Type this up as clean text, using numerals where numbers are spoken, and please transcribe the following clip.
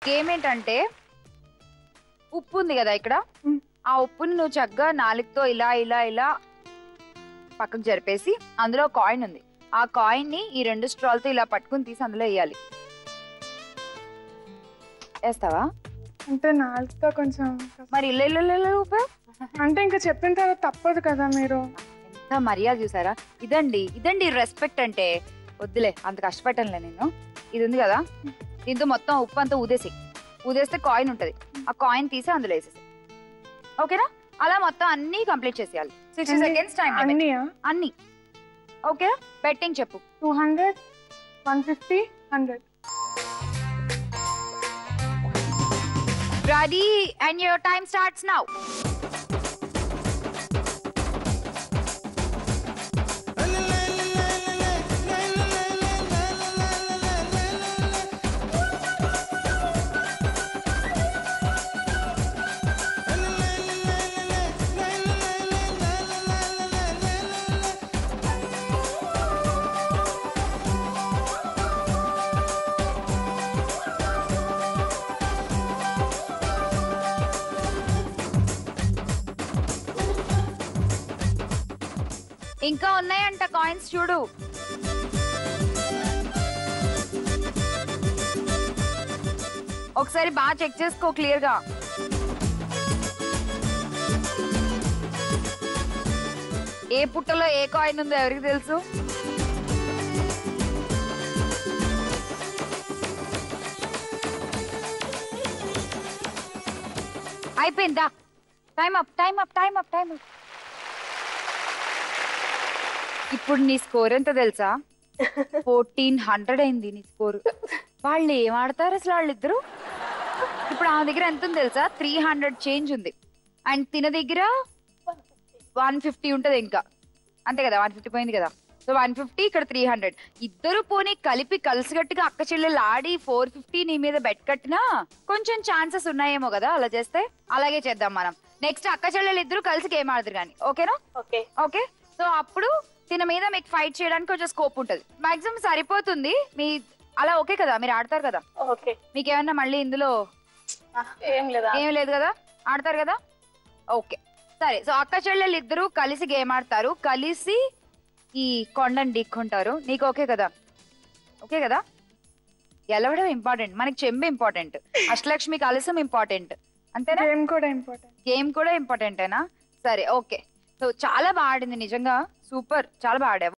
Game ఏంటంటే ఉప్పు ఉంది కదా ఇక్కడ, ఆ ఉప్పుని నువ్వు చక్కగా నాలుగుతో ఇలా ఇలా ఇలా పక్కకు జరిపేసి అందులో కాయిన్ ఉంది, ఆ కాయిన్ ని ఈ 2 స్ట్రాలతో ఇలా పట్టుకుని తీసి అందులో వేయాలి. వేస్తావా? అంటే నాలుగుతో కొంచెం మరి ఇలా ఇలా ఇలా ఊపా అంటే ఇంకా చెప్పిన తర్వాత తప్పదు కదా మీరు. ఎంత మర్యాద చూసారా? ఇదండి రెస్పెక్ట్ అంటే. వద్దులే అంత కష్టపడటంలే నేను. ఇది ఉంది కదా, దీంతో మొత్తం ఉప్పు అంతా ఊదేస్తే కాయిన్ ఉంటది, ఆ కాయిన్ తీసి అందులో వేసేసి, ఓకేనా? అలా మొత్తం అన్ని కంప్లీట్ చేసేయాలి. 60 సెకండ్స్ టైం. అన్ని ఓకే. బెట్టింగ్ చెప్పు. 200, 150, 100. Ready and your time starts now. ఇంకా ఉన్నాయంట కాయిన్స్, చూడు. ఒకసారి బాగా చెక్ చేసుకో క్లియర్ గా. ఏ పుట్టలో ఏ కాయిన్ ఉందో ఎవరికి తెలుసు? అయిపోయిందా? Time up. ఇప్పుడు నీ స్కోర్ ఎంత తెలుసా? 1400 అయింది నీ స్కోర్. వాళ్ళు ఏం ఆడతారు అసలు వాళ్ళిద్దరు? ఇప్పుడు ఆ దగ్గర ఎంత ఉంది తెలుసా? 300 చేంజ్ ఉంది. అండ్ తిన దగ్గర 150 ఉంటది ఇంకా, అంతే కదా? 150 పోయింది కదా. సో 150, ఇక్కడ 300. ఇద్దరు పోనీ కలిసిగట్టుగా అక్క చెల్లెలు ఆడి 450 నీ మీద బెట్ కట్టినా కొంచెం ఛాన్సెస్ ఉన్నాయేమో కదా అలా చేస్తే. అలాగే చేద్దాం మనం. నెక్స్ట్ అక్క చెల్లెలు ఇద్దరు కలిసి గేమ్ ఆడదురు కానీ, ఓకేనా? ఓకే. సో అప్పుడు తిన మీద మీకు ఫైట్ చేయడానికి కొంచెం స్కోప్ ఉంటది. మాక్సిమం సరిపోతుంది మీ అలా, ఓకే కదా? మీరు ఆడతారు కదా? మీకేమన్నా మళ్ళీ ఇందులో ఏం లేదు కదా? ఆడతారు కదా? ఓకే సరే. సో అక్క చెల్లెలు ఇద్దరు కలిసి గేమ్ ఆడతారు, కలిసి ఈ కొండని ఢీక్కుంటారు. నీకు ఓకే కదా? ఓకే కదా? గెలవడం ఇంపార్టెంట్, మనకి చెంబు ఇంపార్టెంట్, అష్టలక్ష్మి కలసం ఇంపార్టెంట్, అంతేనా? గేమ్ కూడా ఇంపార్టెంటేనా? సరే ఓకే. సో చాలా బాగా ఆడింది నిజంగా, సూపర్, చాలా బాగా ఆడావు.